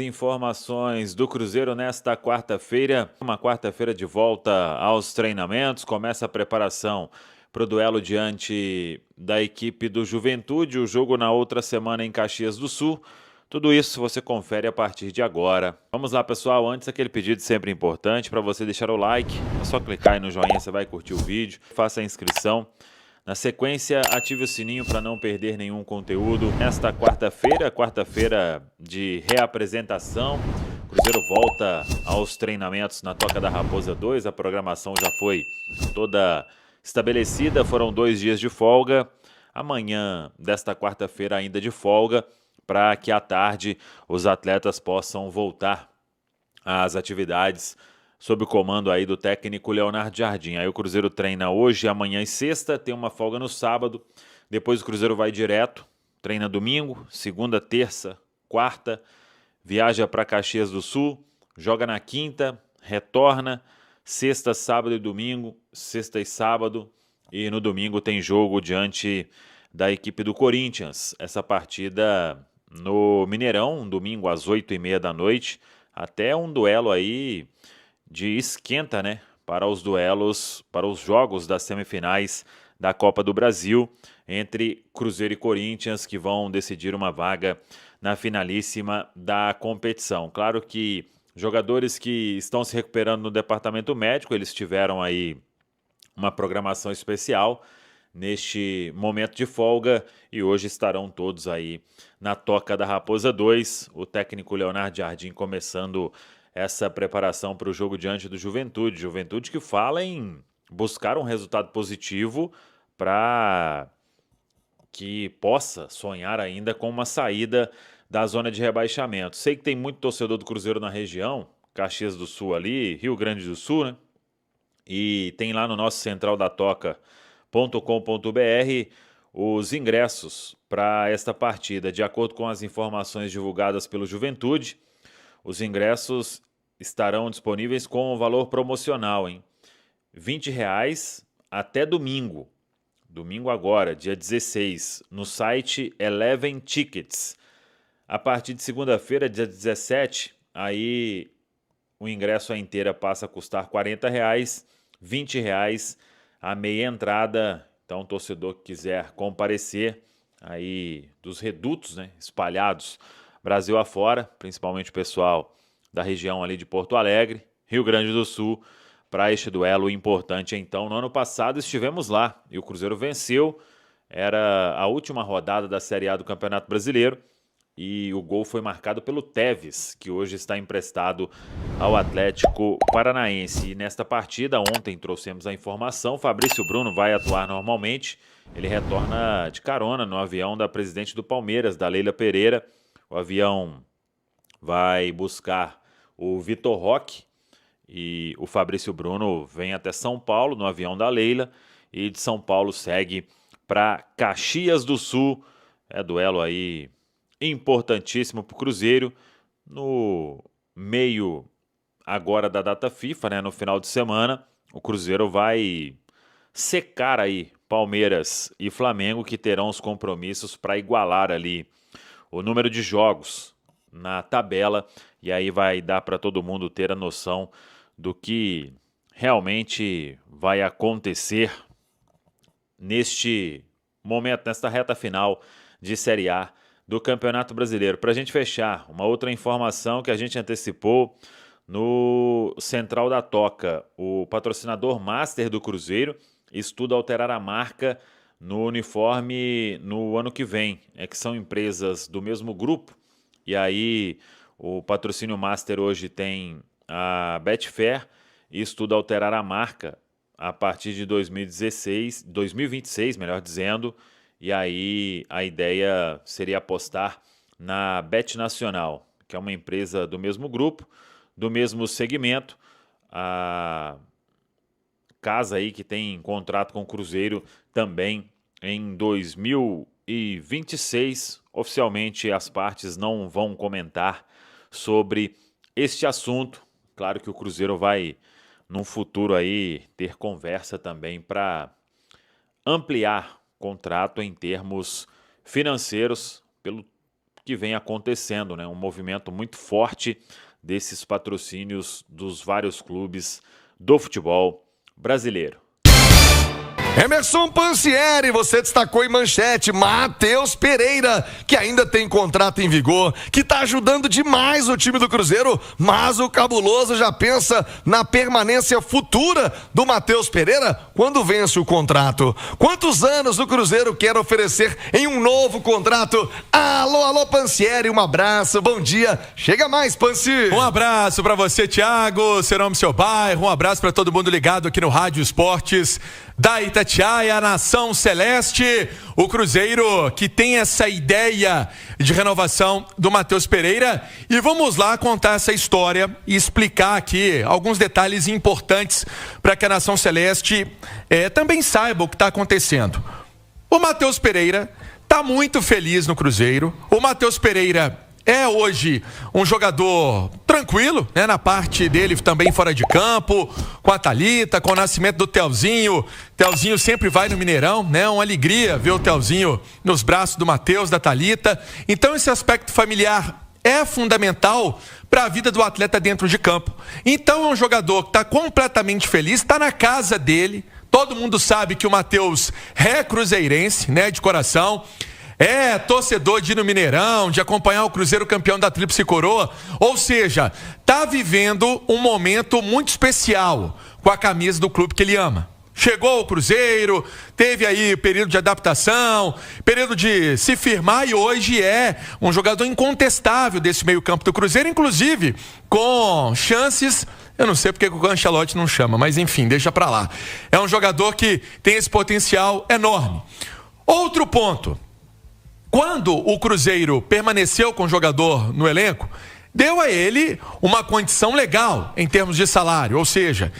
Informações do Cruzeiro nesta quarta-feira, uma quarta-feira de volta aos treinamentos, começa a preparação para o duelo diante da equipe do Juventude, o jogo na outra semana em Caxias do Sul. Tudo isso você confere a partir de agora. Vamos lá, pessoal, antes aquele pedido sempre importante para você deixar o like, é só clicar aí no joinha, você vai curtir o vídeo, faça a inscrição. Na sequência, ative o sininho para não perder nenhum conteúdo. Nesta quarta-feira de reapresentação, o Cruzeiro volta aos treinamentos na Toca da Raposa 2. A programação já foi toda estabelecida, foram 2 dias de folga. Amanhã desta quarta-feira ainda de folga, para que à tarde os atletas possam voltar às atividades sob o comando aí do técnico Leonardo Jardim. Aí o Cruzeiro treina hoje, amanhã e sexta, tem uma folga no sábado, depois o Cruzeiro vai direto, treina domingo, segunda, terça, quarta, viaja para Caxias do Sul, joga na quinta, retorna, sexta, sábado e domingo, sexta e sábado, e no domingo tem jogo diante da equipe do Corinthians. Essa partida no Mineirão, domingo às 8h30 da noite, até um duelo aí de esquenta, né, para os duelos, para os jogos das semifinais da Copa do Brasil entre Cruzeiro e Corinthians, que vão decidir uma vaga na finalíssima da competição. Claro que jogadores que estão se recuperando no departamento médico, eles tiveram aí uma programação especial neste momento de folga e hoje estarão todos aí na Toca da Raposa 2, o técnico Leonardo Jardim começando essa preparação para o jogo diante do Juventude. Juventude que fala em buscar um resultado positivo para que possa sonhar ainda com uma saída da zona de rebaixamento. Sei que tem muito torcedor do Cruzeiro na região, Caxias do Sul ali, Rio Grande do Sul, né? E tem lá no nosso centraldatoca.com.br os ingressos para esta partida. De acordo com as informações divulgadas pelo Juventude, os ingressos estarão disponíveis com o valor promocional, hein? R$ 20 até domingo. Domingo agora, dia 16, no site Eleven Tickets. A partir de segunda-feira, dia 17, aí o ingresso à inteira passa a custar R$ 40, R$ 20 a meia entrada. Então, o torcedor que quiser comparecer aí dos redutos, né, espalhados Brasil afora, principalmente o pessoal da região ali de Porto Alegre, Rio Grande do Sul, para este duelo importante. Então, no ano passado estivemos lá e o Cruzeiro venceu, era a última rodada da Série A do Campeonato Brasileiro e o gol foi marcado pelo Teves, que hoje está emprestado ao Atlético Paranaense. E nesta partida, ontem trouxemos a informação, Fabrício Bruno vai atuar normalmente, ele retorna de carona no avião da presidente do Palmeiras, da Leila Pereira. O avião vai buscar o Vitor Roque e o Fabrício Bruno vem até São Paulo no avião da Leila e de São Paulo segue para Caxias do Sul. É duelo aí importantíssimo para o Cruzeiro no meio agora da data FIFA, né, no final de semana. O Cruzeiro vai secar aí Palmeiras e Flamengo, que terão os compromissos para igualar ali o número de jogos na tabela, e aí vai dar para todo mundo ter a noção do que realmente vai acontecer neste momento, nesta reta final de Série A do Campeonato Brasileiro. Para a gente fechar, uma outra informação que a gente antecipou no Central da Toca, o patrocinador master do Cruzeiro estuda alterar a marca no uniforme no ano que vem. É que são empresas do mesmo grupo, e aí o patrocínio master hoje tem a Betfair e estuda alterar a marca a partir de 2026, melhor dizendo, e aí a ideia seria apostar na Bet Nacional, que é uma empresa do mesmo grupo, do mesmo segmento, a casa aí que tem contrato com o Cruzeiro também em 2026. Oficialmente as partes não vão comentar sobre este assunto. Claro que o Cruzeiro vai, num futuro aí, ter conversa também para ampliar contrato em termos financeiros, pelo que vem acontecendo, né? Um movimento muito forte desses patrocínios dos vários clubes do futebol brasileiro. Emerson Pansieri, você destacou em manchete, Matheus Pereira, que ainda tem contrato em vigor, que tá ajudando demais o time do Cruzeiro, mas o Cabuloso já pensa na permanência futura do Matheus Pereira quando vence o contrato. Quantos anos o Cruzeiro quer oferecer em um novo contrato? Alô, Pansieri, um abraço, bom dia, chega mais, Pansi. Um abraço pra você, Thiago, seu nome, seu bairro, um abraço pra todo mundo ligado aqui no Rádio Esportes da Itatiaia, a Nação Celeste, o Cruzeiro que tem essa ideia de renovação do Matheus Pereira, e vamos lá contar essa história e explicar aqui alguns detalhes importantes para que a Nação Celeste também saiba o que está acontecendo. O Matheus Pereira está muito feliz no Cruzeiro, o Matheus Pereira é hoje um jogador tranquilo, né, na parte dele também fora de campo, com a Thalita, com o nascimento do Telzinho. Telzinho sempre vai no Mineirão, né? Uma alegria ver o Telzinho nos braços do Matheus, da Thalita. Então esse aspecto familiar é fundamental para a vida do atleta dentro de campo. Então é um jogador que está completamente feliz, está na casa dele. Todo mundo sabe que o Matheus é cruzeirense, né, de coração. É torcedor de ir no Mineirão, de acompanhar o Cruzeiro campeão da Tríplice Coroa. Ou seja, tá vivendo um momento muito especial com a camisa do clube que ele ama. Chegou ao Cruzeiro, teve aí período de adaptação, período de se firmar, e hoje é um jogador incontestável desse meio-campo do Cruzeiro, inclusive com chances. Eu não sei porque o Ancelotti não chama, mas enfim, deixa pra lá. É um jogador que tem esse potencial enorme. Outro ponto. Quando o Cruzeiro permaneceu com o jogador no elenco, deu a ele uma condição legal em termos de salário, ou seja,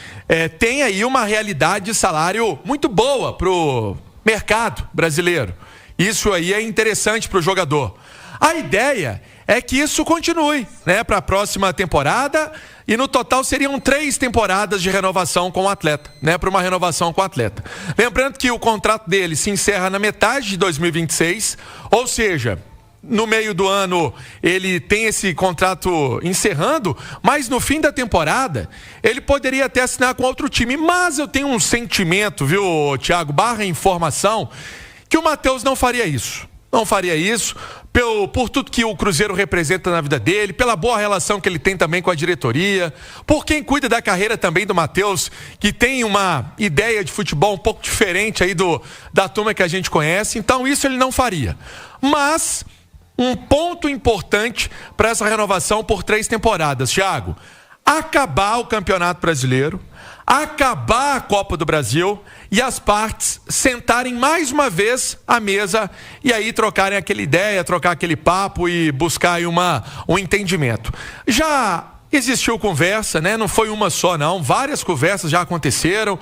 tem aí uma realidade de salário muito boa para o mercado brasileiro. Isso aí é interessante para o jogador. A ideia é que isso continue, né, para a próxima temporada, e no total seriam 3 temporadas de renovação com o atleta, né, para uma renovação com o atleta. Lembrando que o contrato dele se encerra na metade de 2026, ou seja, no meio do ano ele tem esse contrato encerrando, mas no fim da temporada ele poderia até assinar com outro time. Mas eu tenho um sentimento, viu, Thiago, barra informação, que o Matheus não faria isso. Não faria isso, por tudo que o Cruzeiro representa na vida dele, pela boa relação que ele tem também com a diretoria, por quem cuida da carreira também do Matheus, que tem uma ideia de futebol um pouco diferente aí da turma que a gente conhece. Então isso ele não faria. Mas um ponto importante para essa renovação por 3 temporadas, Thiago: acabar o Campeonato Brasileiro, acabar a Copa do Brasil e as partes sentarem mais uma vez à mesa e aí trocarem aquela ideia, trocar aquele papo e buscar aí um entendimento. Já existiu conversa, né? Não foi uma só não, várias conversas já aconteceram,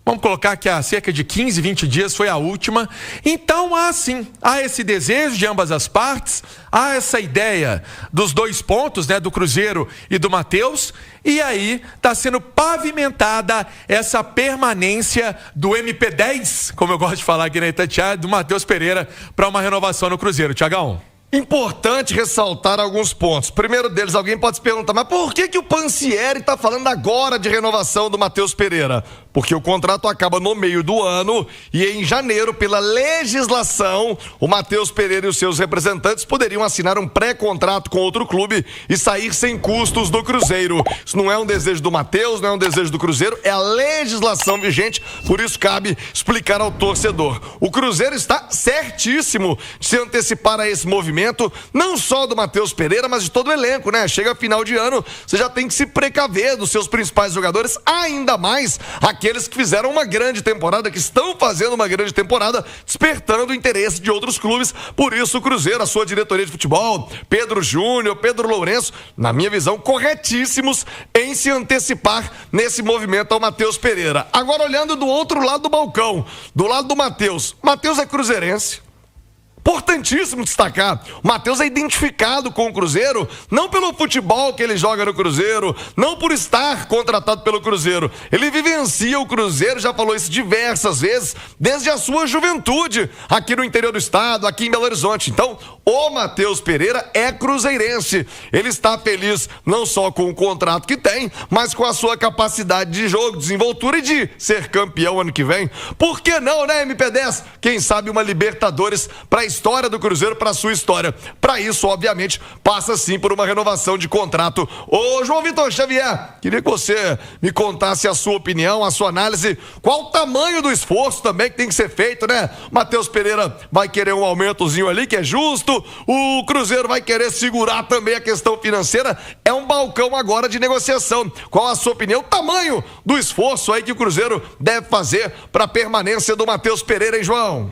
vamos colocar que há cerca de 15, 20 dias foi a última. Então há esse desejo de ambas as partes, há essa ideia dos 2 pontos, né, do Cruzeiro e do Matheus, e aí está sendo pavimentada essa permanência do MP10, como eu gosto de falar aqui na Itatiaia, do Matheus Pereira para uma renovação no Cruzeiro. Thiagão. Importante ressaltar alguns pontos. Primeiro deles, alguém pode se perguntar, mas por que o Pansieri está falando agora de renovação do Matheus Pereira? Porque o contrato acaba no meio do ano e em janeiro, pela legislação, o Matheus Pereira e os seus representantes poderiam assinar um pré-contrato com outro clube e sair sem custos do Cruzeiro. Isso não é um desejo do Matheus, não é um desejo do Cruzeiro, é a legislação vigente, por isso cabe explicar ao torcedor. O Cruzeiro está certíssimo de se antecipar a esse movimento, não só do Matheus Pereira, mas de todo o elenco, né? Chega final de ano, você já tem que se precaver dos seus principais jogadores, ainda mais aqueles que fizeram uma grande temporada, que estão fazendo uma grande temporada, despertando o interesse de outros clubes. Por isso o Cruzeiro, a sua diretoria de futebol, Pedro Júnior, Pedro Lourenço, na minha visão, corretíssimos em se antecipar nesse movimento ao Matheus Pereira. Agora olhando do outro lado do balcão, do lado do Matheus. Matheus é cruzeirense, Importantíssimo destacar. O Matheus é identificado com o Cruzeiro, não pelo futebol que ele joga no Cruzeiro, não por estar contratado pelo Cruzeiro. Ele vivencia o Cruzeiro, já falou isso diversas vezes, desde a sua juventude, aqui no interior do estado, aqui em Belo Horizonte. Então, o Matheus Pereira é cruzeirense. Ele está feliz não só com o contrato que tem, mas com a sua capacidade de jogo, desenvoltura e de ser campeão ano que vem. Por que não, né, MP10? Quem sabe uma Libertadores para a história do Cruzeiro, para a sua história. Para isso, obviamente, passa sim por uma renovação de contrato. Ô, João Vitor Xavier, queria que você me contasse a sua opinião, a sua análise. Qual o tamanho do esforço também que tem que ser feito, né? Matheus Pereira vai querer um aumentozinho ali, que é justo. O Cruzeiro vai querer segurar também a questão financeira. É um balcão agora de negociação. Qual a sua opinião? O tamanho do esforço aí que o Cruzeiro deve fazer para a permanência do Matheus Pereira, hein, João?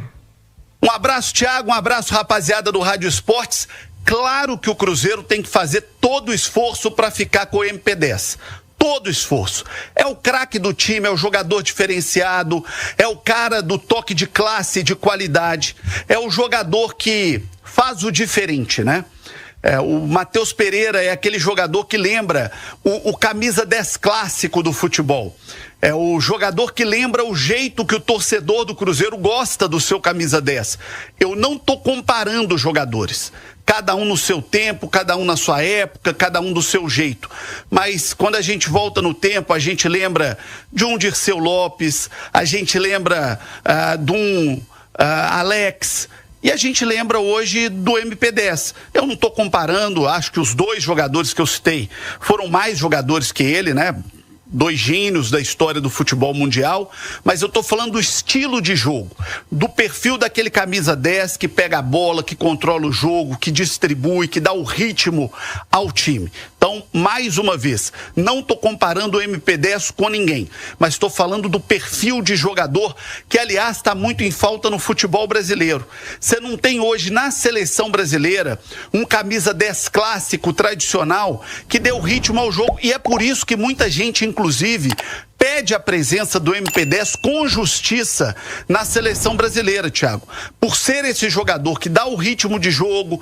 Um abraço, Thiago, um abraço, rapaziada do Rádio Esportes. Claro que o Cruzeiro tem que fazer todo o esforço para ficar com o MP10. Todo esforço. É o craque do time, é o jogador diferenciado, é o cara do toque de classe, de qualidade, é o jogador que faz o diferente, né? O Matheus Pereira é aquele jogador que lembra o camisa 10 clássico do futebol. É o jogador que lembra o jeito que o torcedor do Cruzeiro gosta do seu camisa 10. Eu não estou comparando os jogadores. Cada um no seu tempo, cada um na sua época, cada um do seu jeito. Mas quando a gente volta no tempo, a gente lembra de um Dirceu Lopes, a gente lembra de um Alex... E a gente lembra hoje do MP10. Eu não estou comparando, acho que os dois jogadores que eu citei foram mais jogadores que ele, né? Dois gênios da história do futebol mundial, mas eu estou falando do estilo de jogo, do perfil daquele camisa 10 que pega a bola, que controla o jogo, que distribui, que dá o ritmo ao time. Então, mais uma vez, não estou comparando o MP10 com ninguém, mas estou falando do perfil de jogador que, aliás, está muito em falta no futebol brasileiro. Você não tem hoje na seleção brasileira um camisa 10 clássico, tradicional, que dê o ritmo ao jogo, e é por isso que muita gente, inclusive, pede a presença do MP10 com justiça na seleção brasileira, Thiago. Por ser esse jogador que dá o ritmo de jogo.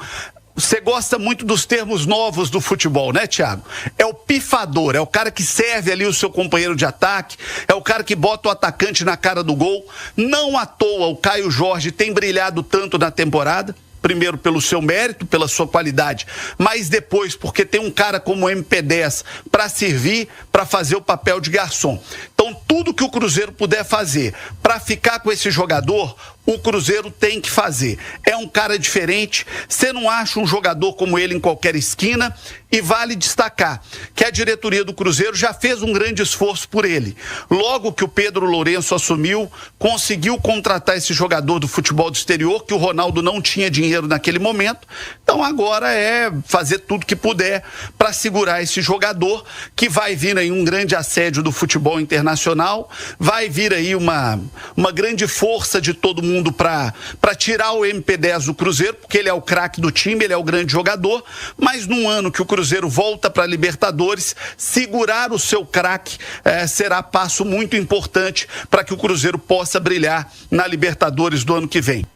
Você gosta muito dos termos novos do futebol, né, Thiago? É o pifador, é o cara que serve ali o seu companheiro de ataque, é o cara que bota o atacante na cara do gol. Não à toa o Caio Jorge tem brilhado tanto na temporada. Primeiro pelo seu mérito, pela sua qualidade, mas depois porque tem um cara como o MP10 para servir, para fazer o papel de garçom. Então, tudo que o Cruzeiro puder fazer para ficar com esse jogador, o Cruzeiro tem que fazer. É um cara diferente, você não acha um jogador como ele em qualquer esquina, e vale destacar que a diretoria do Cruzeiro já fez um grande esforço por ele. Logo que o Pedro Lourenço assumiu, conseguiu contratar esse jogador do futebol do exterior, que o Ronaldo não tinha dinheiro naquele momento. Então agora é fazer tudo que puder para segurar esse jogador, que vai vir aí um grande assédio do futebol internacional, vai vir aí uma grande força de todo mundo para tirar o MP10 do Cruzeiro, porque ele é o craque do time, ele é o grande jogador, mas num ano que o Cruzeiro volta para a Libertadores, segurar o seu craque será passo muito importante para que o Cruzeiro possa brilhar na Libertadores do ano que vem.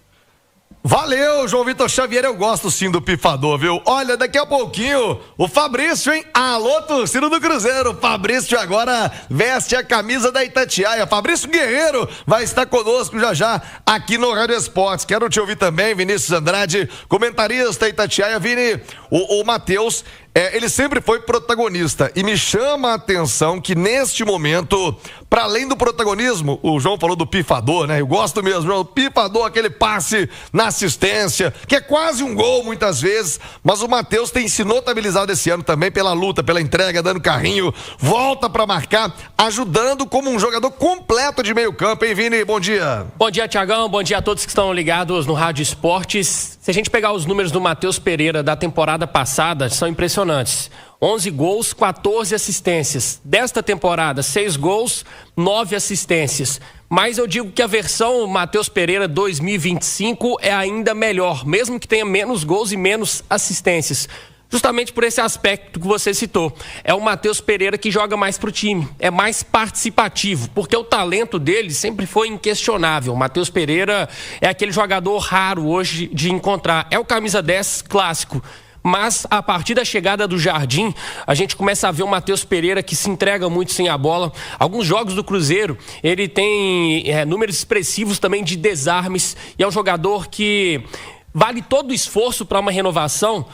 Valeu, João Vitor Xavier, eu gosto sim do pifador, viu? Olha, daqui a pouquinho, o Fabrício, hein? Alô, torcida do Cruzeiro, o Fabrício agora veste a camisa da Itatiaia. Fabrício Guerreiro vai estar conosco já aqui no Rádio Esportes. Quero te ouvir também, Vinícius Andrade, comentarista Itatiaia. Vini, o Matheus, ele sempre foi protagonista e me chama a atenção que neste momento, para além do protagonismo, o João falou do pifador, né? Eu gosto mesmo, João, o pifador, aquele passe na assistência, que é quase um gol muitas vezes, mas o Matheus tem se notabilizado esse ano também pela luta, pela entrega, dando carrinho, volta para marcar, ajudando como um jogador completo de meio campo, hein, Vini? Bom dia. Bom dia, Thiagão, bom dia a todos que estão ligados no Rádio Esportes. Se a gente pegar os números do Matheus Pereira da temporada passada, são impressionantes. 11 gols, 14 assistências. Desta temporada, 6 gols, 9 assistências. Mas eu digo que a versão Matheus Pereira 2025 é ainda melhor, mesmo que tenha menos gols e menos assistências. justamente por esse aspecto que você citou. É o Matheus Pereira que joga mais pro time, é mais participativo, porque o talento dele sempre foi inquestionável. O Matheus Pereira é aquele jogador raro hoje de encontrar, é o camisa 10 clássico. Mas a partir da chegada do Jardim, a gente começa a ver o Matheus Pereira que se entrega muito sem a bola. Alguns jogos do Cruzeiro, ele tem números expressivos também de desarmes, e é um jogador que vale todo o esforço para uma renovação.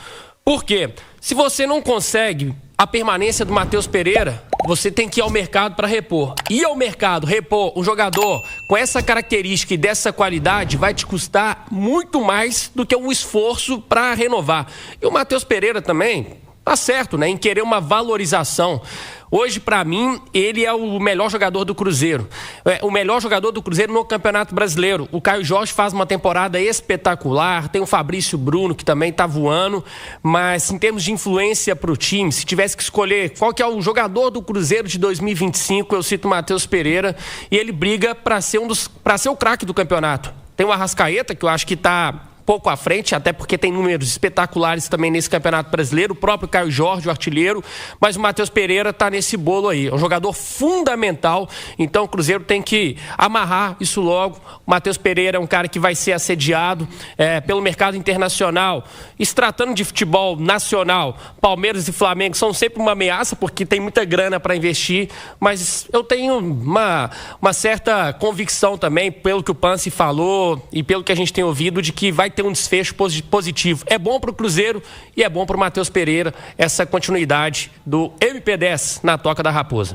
Por quê? Se você não consegue a permanência do Matheus Pereira, você tem que ir ao mercado para repor. Ir ao mercado, repor um jogador com essa característica e dessa qualidade vai te custar muito mais do que um esforço para renovar. E o Matheus Pereira também tá certo, né, em querer uma valorização. Hoje, para mim, ele é o melhor jogador do Cruzeiro. O melhor jogador do Cruzeiro no Campeonato Brasileiro. O Caio Jorge faz uma temporada espetacular. Tem o Fabrício Bruno, que também tá voando. Mas, em termos de influência pro time, se tivesse que escolher qual que é o jogador do Cruzeiro de 2025, eu cito o Matheus Pereira. E ele briga para ser o craque do campeonato. Tem o Arrascaeta, que eu acho que tá pouco à frente, até porque tem números espetaculares também nesse Campeonato Brasileiro, o próprio Caio Jorge, o artilheiro, mas o Matheus Pereira está nesse bolo aí, é um jogador fundamental, então o Cruzeiro tem que amarrar isso logo. O Matheus Pereira é um cara que vai ser assediado pelo mercado internacional. E se tratando de futebol nacional, Palmeiras e Flamengo são sempre uma ameaça, porque tem muita grana para investir, mas eu tenho uma certa convicção também, pelo que o Pansi falou e pelo que a gente tem ouvido, de que vai ter um desfecho positivo. É bom para o Cruzeiro e é bom para o Matheus Pereira essa continuidade do MP10 na Toca da Raposa.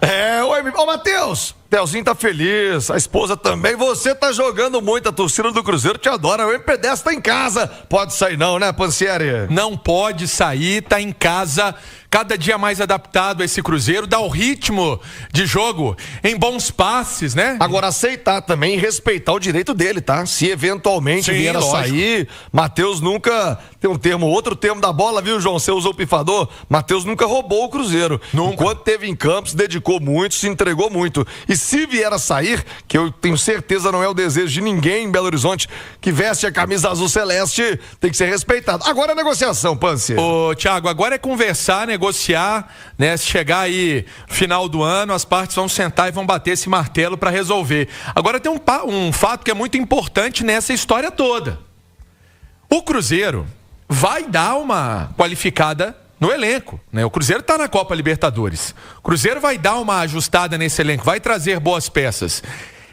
Ô Matheus, Telzinho tá feliz, a esposa também, você tá jogando muito, a torcida do Cruzeiro te adora, o MP10 tá em casa, pode sair não, né, Pansieri? Não pode sair, tá em casa, cada dia mais adaptado a esse Cruzeiro, dá o ritmo de jogo em bons passes, né? Agora aceitar também e respeitar o direito dele, tá? Se eventualmente vier a sair, Matheus nunca, tem outro termo da bola, viu, João? Você usou o pifador, Matheus nunca roubou o Cruzeiro. Nunca. Enquanto teve em campo, se dedicou muito, se entregou muito. E se vier a sair, que eu tenho certeza não é o desejo de ninguém em Belo Horizonte que veste a camisa azul celeste, tem que ser respeitado. Agora é negociação, Pansi. Ô, Thiago, agora é conversar, negociar, né? Se chegar aí final do ano, as partes vão sentar e vão bater esse martelo para resolver. Agora tem um fato que é muito importante nessa história toda. O Cruzeiro vai dar uma qualificada no elenco, né? O Cruzeiro está na Copa Libertadores. O Cruzeiro vai dar uma ajustada nesse elenco, vai trazer boas peças.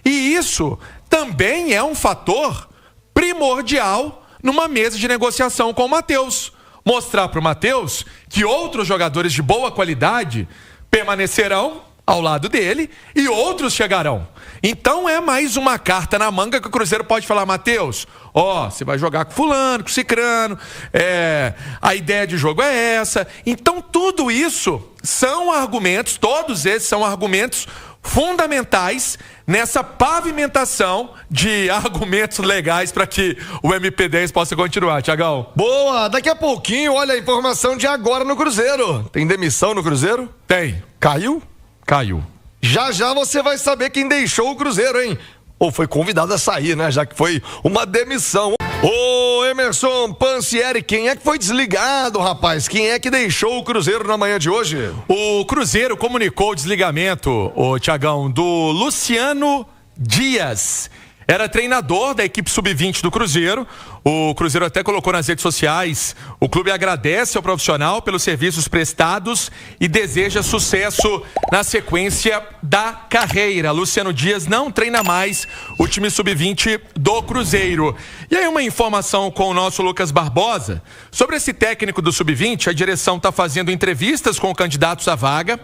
E isso também é um fator primordial numa mesa de negociação com o Matheus. Mostrar para o Matheus que outros jogadores de boa qualidade permanecerão ao lado dele e outros chegarão. Então é mais uma carta na manga que o Cruzeiro pode falar: Matheus, você vai jogar com fulano, com cicrano, a ideia de jogo é essa. Então tudo isso são argumentos, todos esses são argumentos fundamentais nessa pavimentação de argumentos legais para que o MP10 possa continuar, Thiagão. Boa, daqui a pouquinho, olha a informação de agora no Cruzeiro. Tem demissão no Cruzeiro? Tem. Caiu? Caiu. Já você vai saber quem deixou o Cruzeiro, hein? Ou foi convidado a sair, né? Já que foi uma demissão. Ô, Emerson Pansieri, quem é que foi desligado, rapaz? Quem é que deixou o Cruzeiro na manhã de hoje? O Cruzeiro comunicou o desligamento, Thiagão, do Luciano Dias. Era treinador da equipe sub-20 do Cruzeiro. O Cruzeiro até colocou nas redes sociais: o clube agradece ao profissional pelos serviços prestados e deseja sucesso na sequência da carreira. Luciano Dias não treina mais o time sub-20 do Cruzeiro. E aí uma informação com o nosso Lucas Barbosa. Sobre esse técnico do sub-20, a direção está fazendo entrevistas com candidatos à vaga.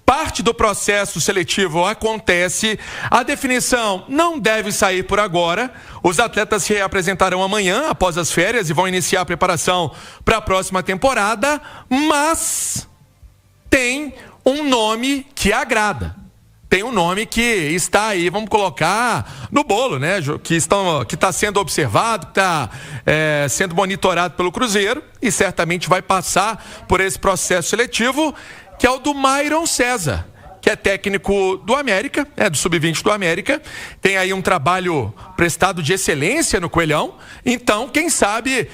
Parte do processo seletivo acontece. A definição não deve sair por agora. Os atletas se reapresentarão amanhã, após as férias, e vão iniciar a preparação para a próxima temporada, mas tem um nome que agrada. Tem um nome que está aí, vamos colocar no bolo, né? Que está sendo observado, que está sendo monitorado pelo Cruzeiro e certamente vai passar por esse processo seletivo, que é o do Myron César, que é técnico do América, do Sub-20 do América, tem aí um trabalho prestado de excelência no Coelhão, então, quem sabe,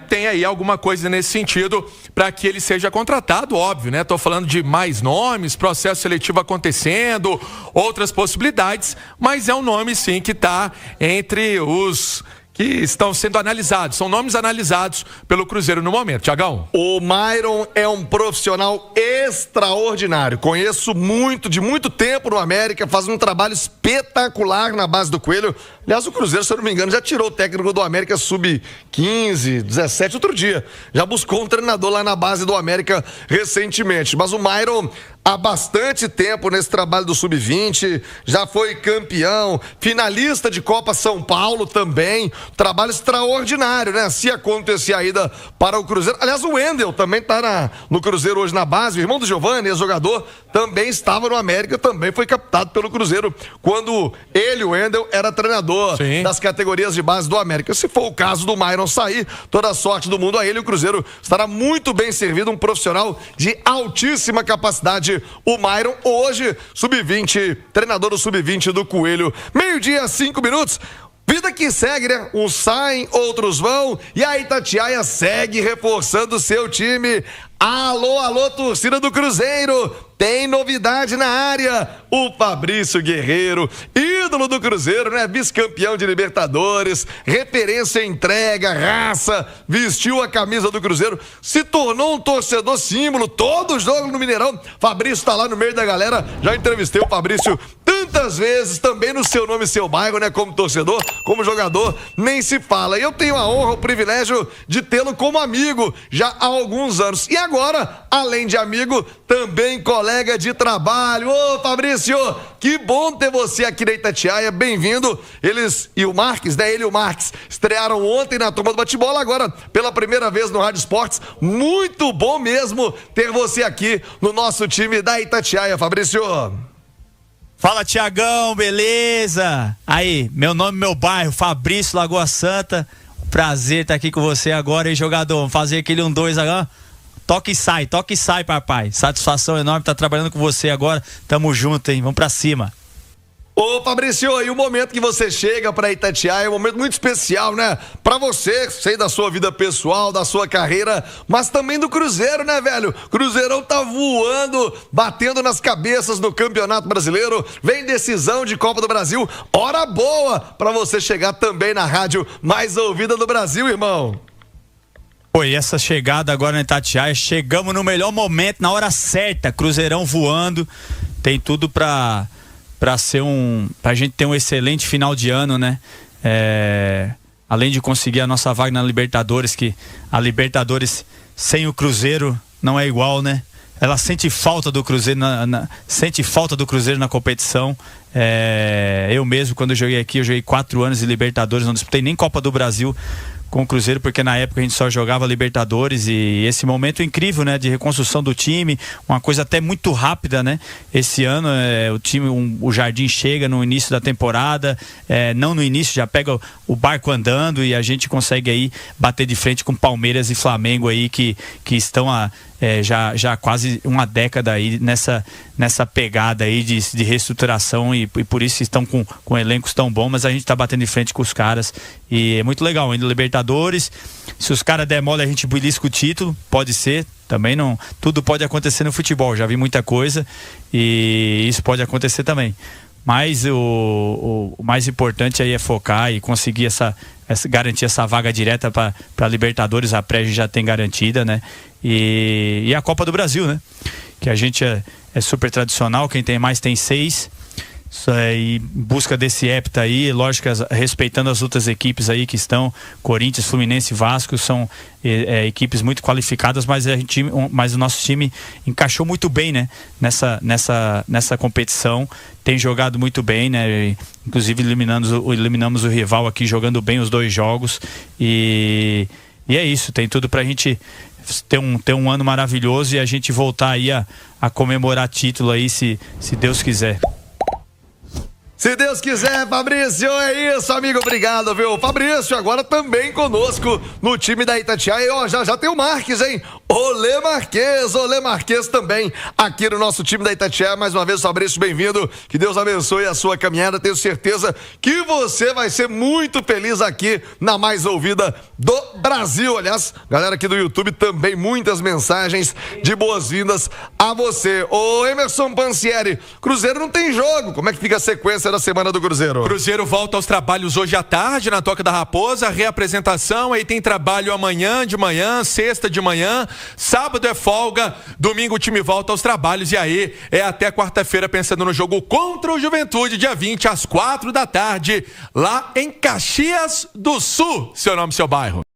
tem aí alguma coisa nesse sentido para que ele seja contratado, óbvio, né? Estou falando de mais nomes, processo seletivo acontecendo, outras possibilidades, mas é um nome, sim, que está entre os que estão sendo analisados, são nomes analisados pelo Cruzeiro no momento. Thiagão. O Myron é um profissional extraordinário, conheço de muito tempo no América, faz um trabalho espetacular na base do Coelho. Aliás, o Cruzeiro, se eu não me engano, já tirou o técnico do América sub-15, 17, outro dia. Já buscou um treinador lá na base do América recentemente. Mas o Myron, há bastante tempo nesse trabalho do sub-20, já foi campeão, finalista de Copa São Paulo também. Trabalho extraordinário, né? Se acontecer a ida para o Cruzeiro. Aliás, o Wendel também está no Cruzeiro hoje na base. O irmão do Giovanni, ex-jogador, também estava no América, também foi captado pelo Cruzeiro quando ele, o Wendel, era treinador das categorias de base do América. Se for o caso do Myron sair, toda a sorte do mundo a ele, o Cruzeiro estará muito bem servido, um profissional de altíssima capacidade, o Myron, hoje sub-20, treinador do sub-20 do Coelho. 12:05. Vida que segue, né? Uns saem, outros vão, e a Itatiaia segue reforçando o seu time. Alô, alô, torcida do Cruzeiro! Tem novidade na área. O Fabrício Guerreiro, ídolo do Cruzeiro, né? Vice-campeão de Libertadores, referência em entrega, raça, vestiu a camisa do Cruzeiro, se tornou um torcedor símbolo, todo jogo no Mineirão. Fabrício tá lá no meio da galera, já entrevistei o Fabrício tantas vezes, também no Seu Nome e Seu Bairro, né? Como torcedor, como jogador, nem se fala. Eu tenho a honra, o privilégio de tê-lo como amigo já há alguns anos. E agora, além de amigo, também colega de trabalho. Ô, Fabrício, que bom ter você aqui na Itatiaia, bem-vindo. Eles e o Marques, né? Ele e o Marques estrearam ontem na turma do bate-bola, agora pela primeira vez no Rádio Esportes. Muito bom mesmo ter você aqui no nosso time da Itatiaia, Fabrício. Fala, Thiagão, beleza? Aí, meu nome, meu bairro, Fabrício, Lagoa Santa. Prazer estar aqui com você agora, hein, jogador? Vamos fazer aquele 1-2 agora. Toque e sai, papai. Satisfação enorme estar trabalhando com você agora. Tamo junto, hein? Vamos pra cima. Ô, Fabrício, e o momento que você chega pra Itatiaia é um momento muito especial, né? Pra você, sei da sua vida pessoal, da sua carreira, mas também do Cruzeiro, né, velho? Cruzeirão tá voando, batendo nas cabeças no Campeonato Brasileiro, vem decisão de Copa do Brasil, hora boa pra você chegar também na rádio mais ouvida do Brasil, irmão. Foi essa chegada agora na Itatiaia, chegamos no melhor momento, na hora certa, Cruzeirão voando, tem tudo pra ser pra gente ter um excelente final de ano, né? Além de conseguir a nossa vaga na Libertadores, que a Libertadores sem o Cruzeiro não é igual, né? Ela sente falta do Cruzeiro sente falta do Cruzeiro na competição. Eu mesmo, quando eu joguei aqui, eu joguei 4 anos de Libertadores, não disputei nem Copa do Brasil com o Cruzeiro, porque na época a gente só jogava Libertadores, e esse momento incrível, né, de reconstrução do time, uma coisa até muito rápida, né? Esse ano o time, o Jardim chega no início da temporada, não no início, já pega o barco andando, e a gente consegue aí bater de frente com Palmeiras e Flamengo aí, que estão já quase uma década aí nessa pegada aí de reestruturação, e por isso estão com elencos tão bons, mas a gente tá batendo de frente com os caras, e é muito legal. Ainda Libertadores, se os caras der mole, a gente belisca o título, pode ser, também não, tudo pode acontecer no futebol, já vi muita coisa, e isso pode acontecer também, mas o mais importante aí é focar e conseguir garantir essa vaga direta para Libertadores. A pré já tem garantida, né? E a Copa do Brasil, né? Que a gente é super tradicional, quem tem mais tem 6. E em busca desse hepta aí, lógico, respeitando as outras equipes aí que estão, Corinthians, Fluminense, Vasco, são equipes muito qualificadas, mas o nosso time encaixou muito bem, né? Nessa competição, tem jogado muito bem, né? Inclusive eliminamos o rival aqui, jogando bem os 2 jogos, e é isso, tem tudo pra gente ter um ano maravilhoso e a gente voltar aí a comemorar título aí, se Deus quiser. Se Deus quiser, Fabrício, é isso, amigo, obrigado, viu? Fabrício agora também conosco no time da Itatiaia, e ó, já tem o Marques, hein? Olê Marquês também aqui no nosso time da Itatiaia. Mais uma vez, Fabrício, bem-vindo. Que Deus abençoe a sua caminhada. Tenho certeza que você vai ser muito feliz aqui na mais ouvida do Brasil. Aliás, galera aqui do YouTube também, muitas mensagens de boas-vindas a você. Ô Emerson Pansieri, Cruzeiro não tem jogo. Como é que fica a sequência da semana do Cruzeiro? Cruzeiro volta aos trabalhos hoje à tarde na Toca da Raposa, reapresentação, aí tem trabalho amanhã de manhã, sexta de manhã, sábado é folga, domingo o time volta aos trabalhos e aí é até quarta-feira pensando no jogo contra o Juventude, dia 20 às 4 da tarde, lá em Caxias do Sul. Seu nome, seu bairro.